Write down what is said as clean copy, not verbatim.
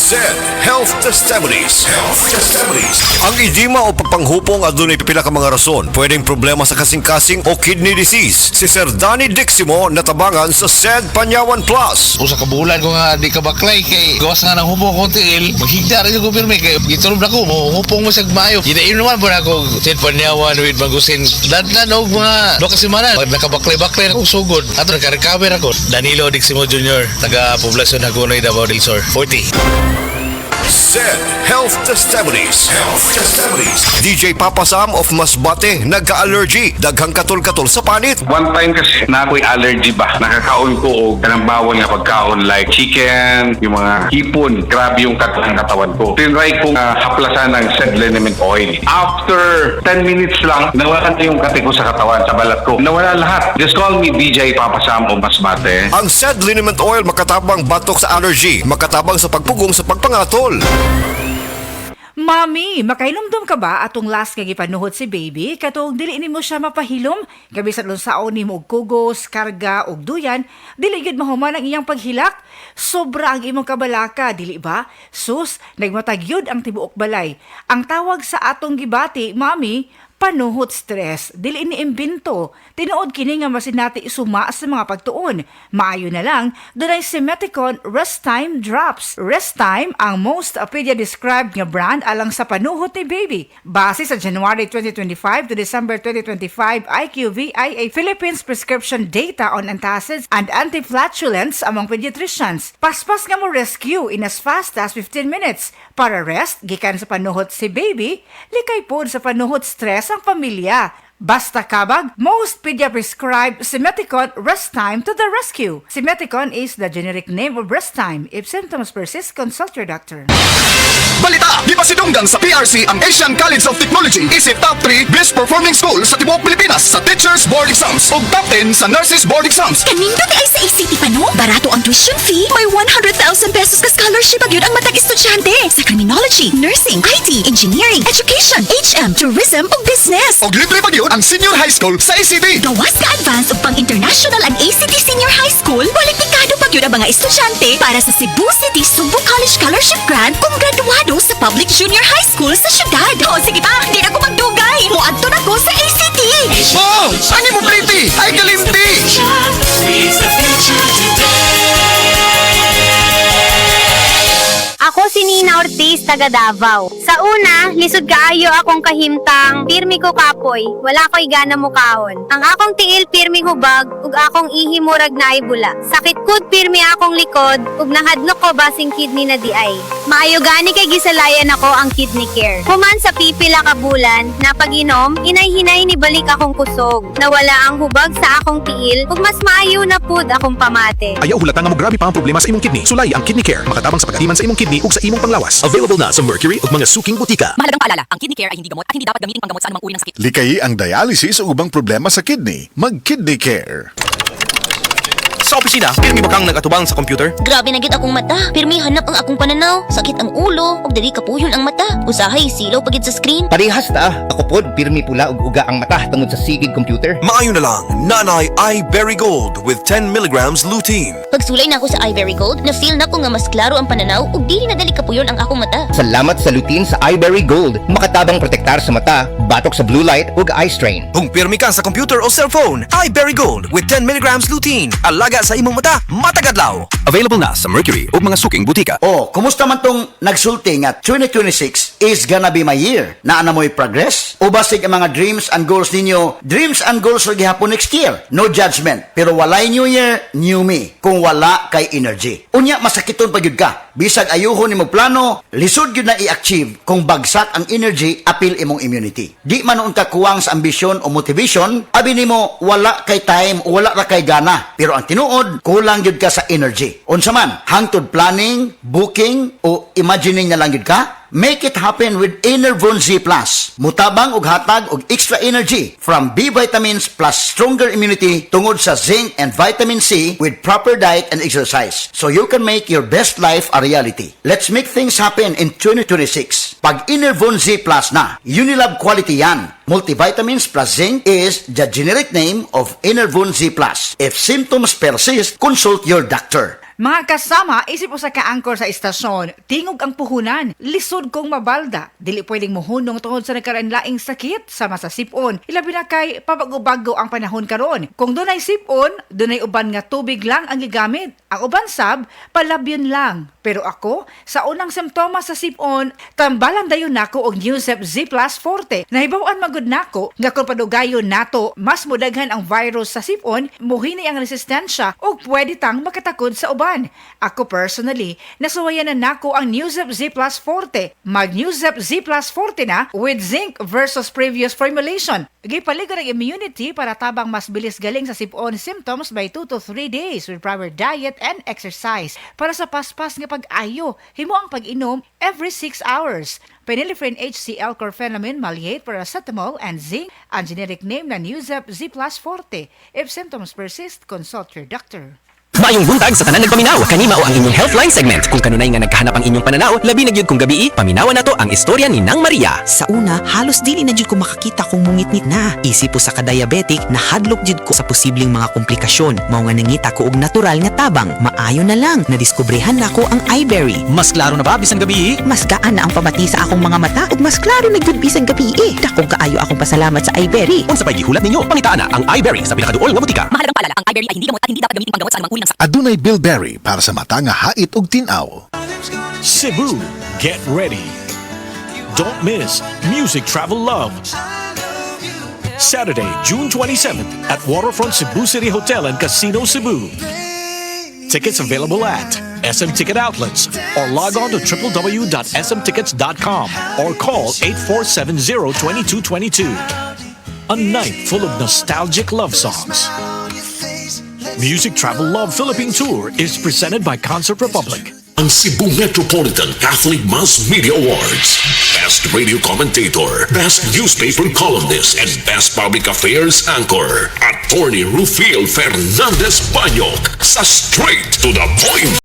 SED Health Testimonies. Ang edema o papanghupong adunay pipila ka mga rason. Pwedeng problema sa kasing-kasing o kidney disease. Si Sir Danny Diximo natabangan sa SED Panyawan Plus. Usa ka bulan ko nga di ka baklay kay gawas nga ng hupong kong tiil. Maghigda rin yung kumpirme kay gitulob na ko mo hupong mo sa mayo. Ginain naman po na ako SED Panyawan with Magusin. Dadlan og mga do kasi manan. Pag nakabaklay-baklay akong sugod. Ato nagka-recover ako. Danilo Diximo Jr. taga Poblasyon Hagonoy, Davao del Sur. 40. SED Health Testimonies. DJ Papa Sam of Masbate nagka-allergy. Daghang katol-katol sa panit. One time kasi na ako'y allergy ba? Nakakaon ko o kanang bawal nga pagkaon like chicken, yung mga hipon. Grabe yung katawan ko. Tinry kong haplasan ng SED liniment oil. After 10 minutes lang, nawala na yung kati ko sa katawan, sa balat ko. Nawala lahat. Just call me DJ Papa Sam of Masbate. Ang SED liniment oil makatabang batok sa allergy, makatabang sa pagpugong sa pagpangatol. Mami, makailumdum ka ba atong last nga gipanuhot si baby? Katong dili nimo siya mapahilom, gabi sa lunsaon nimo og kugos, karga og duyan, dili gid mahuman ang iyang paghilak. Sobra ang imong kabalaka, dili ba? Sus, nagmatagyod ang tibuok balay. Ang tawag sa atong gibati, mami, panuhot stress, dili ni imbento. Tinuod kini nga masinati isuma sa mga pagtuon. Maayo na lang, dunay Simeticon Rest Time Drops. Rest Time ang most pedia-described nga brand alang sa panuhot ni baby. Base sa January 2025 to December 2025 IQVIA Philippines prescription data on antacids and anti-flatulence among pediatricians. Paspas nga mo rescue in as fast as 15 minutes. Para rest, gikan sa panuhot si baby, likay pod sa panuhot stress ang pamilya. Basta kabag, most pedia-prescribed Simeticon Rest Time to the rescue. Simeticon is the generic name of Rest Time. If symptoms persist, consult your doctor. Balita! Di ba sinungdan sa PRC ang Asian College of Technology? Isip top 3 best performing school sa tibuok Pilipinas sa Teachers Board Exams ug top 10 sa Nurses Board Exams. Kanindot ay sa ACT pa no? Barato ang tuition fee. May 100,000 pesos ka scholarship agyud ang matag estudyante sa criminology, nursing, IT, engineering, education, HM, tourism ug business. Og libre pa gyud ang Senior High School sa ACT. Gawas ka advance ug pang-international ang ACT Senior High School. Kwalipikado pa gyud ang mga estudyante para sa Cebu City Subo College Scholarship Grant kung graduado sa Public Junior High School sa syudad. O sige pa, di na ko magdugay. Muadto na ko sa ACT. Oh! Ani mo pretty? Ay kalimti! Ako si Nina Ortiz, taga Davao. Sa una, lisod kaayo akong kahimtang, pirmi ko kapoy, wala ko'y gana mo kaon. Ang akong tiil pirmi hubag, ug akong ihi murag na ay bula. Sakit kud pirmi akong likod, ug nahadlok ko basing kidney na di ay. Maayo gani kay gisalayan ako ang kidney care. Human sa pipila ka bulan, napag-inom, inay-hinay ni balik akong kusog. Nawala ang hubag sa akong tiil, ug mas maayo na pud akong pamate. Ayaw hulata nga mo grabe pa ang problema sa imong kidney. Sulay ang Kidney Care. Makatabang sa pagatiman sa imong kidney ug sa imong panglawas. Available na sa Mercury ug mga suking butika. Mahalagang paalala, ang kidney care ay hindi gamot at hindi dapat gamitin panggamot sa anumang uri ng sakit. Likayi ang dialysis o ubang problema sa kidney. Mag-Kidney Care. Sa opisina, pirmi ba kang nagatubang sa computer? Grabe na gid akong mata. Pirmi hanap ang akong pananaw. Sakit ang ulo, ug dili kapuyon ang mata. Usahay silaw pagid sa screen. Parehas ta. Ako pod pirmi pula ug uga ang mata tungod sa sigid computer. Maayo na lang, Nanay Iberry Gold with 10 milligrams lutein. Pagsulay na ako sa iVery Gold, na-feel na ko nga mas klaro ang pananaw ug dili na dali kapuyon ang akong mata. Salamat sa lutein sa iBerry Gold. Makatabang protektar sa mata, batok sa blue light ug eye strain. Kung pirmi ka sa computer o cellphone, Iberry Gold with 10 milligrams lutein. Alaga sa imong mata, matagadlaw. Available na sa Mercury ug mga suking butika. Oh, kumusta man tong nagsulti nga 2026 is gonna be my year? Naa na mo'y progress? O basig ang mga dreams and goals ninyo, dreams and goals ra gihapon next year? No judgment. Pero walay new year, new me. Kung wala kay energy. Unya, masakiton pa gyud ka. Bisag ayuhon nimo plano, lisod gyud na i-achieve kung bagsak ang energy, apil imong immunity. Di man unta kuwang sa ambisyon o motivation, abi nimo wala kay time o wala ra kay gana. Pero ang tinuod, kulang gyud ka sa energy. Unsa man, hangtod planning, booking o imagining na lang gyud ka? Make it happen with Enervon Z+. Mutabang ug hatag og extra energy from B vitamins plus stronger immunity tungod sa zinc and vitamin C with proper diet and exercise. So you can make your best life a reality. Let's make things happen in 2026. Pag Enervon Z+ na, Unilab quality yan. Multivitamins plus zinc is the generic name of Enervon Z+. If symptoms persist, consult your doctor. Mga kasama, isip usa ka angkor sa istasyon, tingog ang puhunan, lisod kong mabalda, dili pwedeng muhunong tungod sa nagkaraang sakit sama sa sipon. Ilabi na kay pabago-bago ang panahon karon. Kung dunay sipon, dunay uban nga tubig lang ang gigamit. Ang uban sab, palabyon lang. Pero ako, sa unang simptomas sa sipon, tambalan dayon nako og Newsep Z Plus Forte. Nahibaw-an magud nako nga kung padugayon nato, mas mudaghan ang virus sa sipon, muhini ang resistensya ug pwede tang makatakod sa uban. Ako personally, nasuwayan na nako ang Newsep Z Plus Forte. Mag Newsep Z Plus Forte na with zinc versus previous formulation. Gipaligod ang immunity para tabang mas bilis galing sa sipon symptoms by 2 to 3 days with proper diet and exercise. Para sa paspas nga pag-ayo, himo ang pag-inom every 6 hours. Phenylephrine HCl, chlorphenamine, maleate, paracetamol, and zinc, ang generic name na Newsep Z Plus Forte. If symptoms persist, consult your doctor. Maayong buntag sa tanan nagpaminaw. Kanima o ang inyong Healthline segment. Kung kanunay nga nagkahanap ang inyong pananaw, labi na gyud kung gabi, paminawan nato ang istorya ni Nang Maria. Sa una, halos dili na jud ko makakita kung mungit-ngit na. Isip po sa ka-diabetic, nahadlok jud ko sa posibleng mga komplikasyon. Mao nga nangita ko og natural nga tabang. Maayo na lang, nadiskobrehan na ko ang iBerry. Mas klaro na ba bisan gabi? Mas gaan na ang pamati sa akong mga mata ug mas klaro na jud bisan gabi. Dakong kaayo akong pasalamat sa iBerry. Unsa pay gihulat ninyo? Pangitaan na ang iBerry sa pinakaduol nga butika. Mahalagang paalala, ang iBerry ay hindi gamot at hindi dapat gamitin panggamot sa anumang uri ng sakit. Adunay Bilberry para sa mata nga hait ug tinaw. Cebu, get ready. Don't miss Music Travel Love. Saturday, June 27th at Waterfront Cebu City Hotel and Casino Cebu. Tickets available at SM Ticket Outlets or log on to www.smtickets.com or call 8470-2222. A night full of nostalgic love songs. Music Travel Love Philippine Tour is presented by Concert Republic. Ang Cebu Metropolitan Catholic Mass Media Awards. Best Radio Commentator, Best Newspaper Columnist, and Best Public Affairs Anchor. Attorney Rufiel Fernandez Banyok sa Straight to the Point.